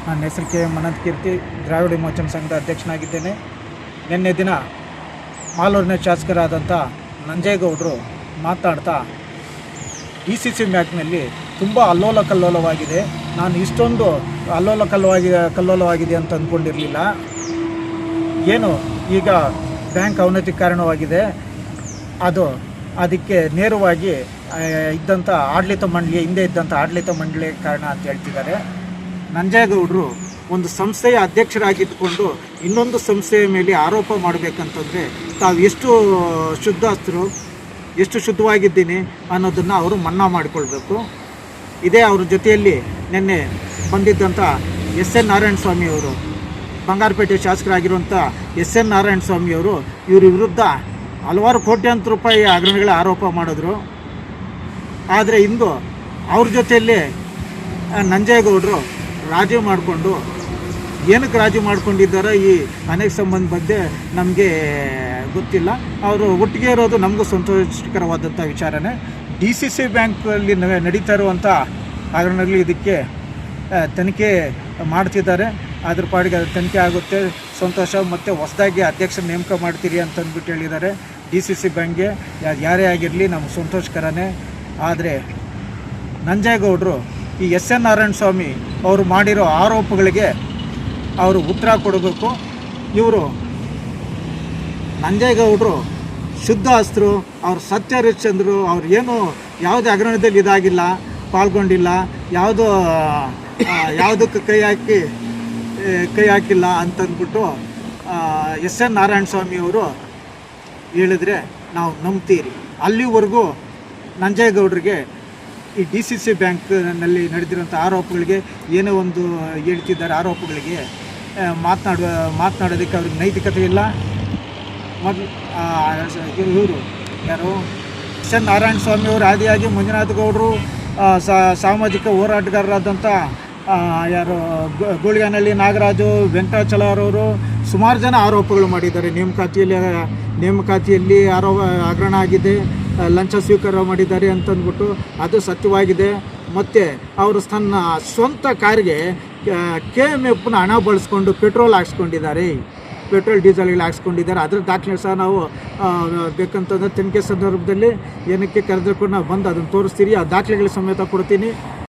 ನನ್ನ ಹೆಸರು K M ಅನಂತ ಕೀರ್ತಿ, ದ್ರಾವಿಡ ವಿಮೋಚನಾ ಸಂಘದ ಅಧ್ಯಕ್ಷನಾಗಿದ್ದೇನೆ. ನಿನ್ನೆ ದಿನ ಮಾಲೂರಿನ ಶಾಸಕರಾದಂಥ ನಂಜೇಗೌಡರು ಮಾತನಾಡ್ತಾ DCC ಬ್ಯಾಂಕ್ನಲ್ಲಿ ತುಂಬ ಕಲ್ಲೋಲವಾಗಿದೆ, ನಾನು ಇಷ್ಟೊಂದು ಕಲ್ಲೋಲವಾಗಿದೆ ಅಂತ ಅಂದ್ಕೊಂಡಿರಲಿಲ್ಲ. ಏನು ಈಗ ಬ್ಯಾಂಕ್ ಅವನತಿಗೆ ಕಾರಣವಾಗಿದೆ, ಅದಕ್ಕೆ ನೇರವಾಗಿ ಇದ್ದಂಥ ಹಿಂದೆ ಇದ್ದಂಥ ಆಡಳಿತ ಮಂಡಳಿ ಕಾರಣ ಅಂತ ಹೇಳ್ತಿದ್ದಾರೆ. ನಂಜೇಗೌಡರು ಒಂದು ಸಂಸ್ಥೆಯ ಅಧ್ಯಕ್ಷರಾಗಿದ್ದುಕೊಂಡು ಇನ್ನೊಂದು ಸಂಸ್ಥೆಯ ಮೇಲೆ ಆರೋಪ ಮಾಡಬೇಕಂತಂದರೆ ತಾವು ಎಷ್ಟು ಶುದ್ಧಸ್ಥರು, ಎಷ್ಟು ಶುದ್ಧವಾಗಿದ್ದೀನಿ ಅನ್ನೋದನ್ನು ಅವರು ಮನ್ನಾ ಮಾಡಿಕೊಳ್ಬೇಕು. ಇದೇ ಅವ್ರ ಜೊತೆಯಲ್ಲಿ ನಿನ್ನೆ ಬಂದಿದ್ದಂಥ SN ನಾರಾಯಣಸ್ವಾಮಿಯವರು, ಬಂಗಾರಪೇಟೆ ಶಾಸಕರಾಗಿರುವಂಥ SN ನಾರಾಯಣಸ್ವಾಮಿಯವರು ಇವ್ರ ವಿರುದ್ಧ ಹಲವಾರು ಕೋಟ್ಯಾಂತರ ರೂಪಾಯಿ ಹಗರಣಗಳ ಆರೋಪ ಮಾಡಿದ್ರು. ಆದರೆ ಇಂದು ಅವ್ರ ಜೊತೆಯಲ್ಲಿ ನಂಜೇಗೌಡರು ರಾಜಿ ಮಾಡಿಕೊಂಡು, ಏನಕ್ಕೆ ರಾಜಿ ಮಾಡ್ಕೊಂಡಿದ್ದಾರೋ ಈ ಅನೇಕ ಸಂಬಂಧ ಬಗ್ಗೆ ನಮಗೆ ಗೊತ್ತಿಲ್ಲ. ಅವರು ಒಟ್ಟಿಗೆ ಇರೋದು ನಮಗೂ ಸಂತೋಷಕರವಾದಂಥ ವಿಚಾರನೇ. DCC ಬ್ಯಾಂಕಲ್ಲಿ ನಡೀತಾ ಇರುವಂಥ ಹಗರಣಗಳು ಇದಕ್ಕೆ ತನಿಖೆ ಮಾಡ್ತಿದ್ದಾರೆ. ಅದ್ರ ಪಾಡಿಗೆ ಅದು ತನಿಖೆ ಆಗುತ್ತೆ, ಸಂತೋಷ. ಮತ್ತು ಹೊಸದಾಗಿ ಅಧ್ಯಕ್ಷರ ನೇಮಕ ಮಾಡ್ತೀರಿ ಅಂತಂದ್ಬಿಟ್ಟು ಹೇಳಿದ್ದಾರೆ. DCC ಬ್ಯಾಂಕ್ಗೆ ಯಾರೇ ಆಗಿರಲಿ ನಮ್ಗೆ ಸಂತೋಷಕರನೇ. ಆದರೆ ನಂಜೇಗೌಡರು ಈ SN ನಾರಾಯಣಸ್ವಾಮಿ ಅವರು ಮಾಡಿರೋ ಆರೋಪಗಳಿಗೆ ಅವರು ಉತ್ತರ ಕೊಡಬೇಕು. ಇವರು ನಂಜೇಗೌಡರು ಶುದ್ಧ ಅಸ್ತ್ರು, ಅವ್ರು ಸತ್ಯ ಹರಿಶ್ಚಂದ್ರರು, ಅವ್ರು ಏನು ಯಾವುದೇ ಹಗರಣದಲ್ಲಿ ಇದಾಗಿಲ್ಲ, ಪಾಲ್ಗೊಂಡಿಲ್ಲ, ಯಾವುದಕ್ಕೆ ಕೈ ಹಾಕಿಲ್ಲ ಅಂತಂದ್ಬಿಟ್ಟು SN ನಾರಾಯಣಸ್ವಾಮಿಯವರು ಹೇಳಿದ್ರೆ ನಾವು ನಂಬ್ತೀರಿ. ಅಲ್ಲಿವರೆಗೂ ನಂಜೇಗೌಡರಿಗೆ ಈ DCC ಬ್ಯಾಂಕ್ನಲ್ಲಿ ನಡೆದಿರೋಂಥ ಆರೋಪಗಳಿಗೆ ಏನೋ ಒಂದು ಹೇಳ್ತಿದ್ದಾರೆ, ಆರೋಪಗಳಿಗೆ ಮಾತನಾಡೋದಕ್ಕೆ ಅವ್ರಿಗೆ ನೈತಿಕತೆ ಇಲ್ಲ. ಇವರು ಯಾರು SN ನಾರಾಯಣಸ್ವಾಮಿಯವರು ಆದಿಯಾಗಿ ಮಂಜುನಾಥ ಗೌಡರು, ಸಾಮಾಜಿಕ ಹೋರಾಟಗಾರರಾದಂಥ ಯಾರು ಗೋಳಿಗಾನಹಳ್ಳಿ ನಾಗರಾಜು, ವೆಂಕಟಾಚಲರವರು ಸುಮಾರು ಜನ ಆರೋಪಗಳು ಮಾಡಿದ್ದಾರೆ. ನೇಮಕಾತಿಯಲ್ಲಿ ಹಗರಣ ಆಗಿದೆ, ಲಂಚ ಸ್ವೀಕಾರ ಮಾಡಿದ್ದಾರೆ ಅಂತಂದ್ಬಿಟ್ಟು ಅದು ಸತ್ಯವಾಗಿದೆ. ಮತ್ತು ಅವರು ತನ್ನ ಸ್ವಂತ ಕಾರಿಗೆ KMFನ ಹಣ ಬಳಸ್ಕೊಂಡು ಪೆಟ್ರೋಲ್ ಡೀಸೆಲ್ಗಳು ಹಾಕ್ಸ್ಕೊಂಡಿದ್ದಾರೆ. ಅದರ ದಾಖಲೆ ಸಹ ನಾವು ಬೇಕಂತಂದ್ರೆ ತನಿಖೆ ಸಂದರ್ಭದಲ್ಲಿ ಏನಕ್ಕೆ ಕರೆದುಕೊಂಡು ನಾವು ಬಂದು ಅದನ್ನು ತೋರಿಸ್ತೀರಿ, ಆ ದಾಖಲೆಗಳ ಸಮೇತ ಕೊಡ್ತೀನಿ.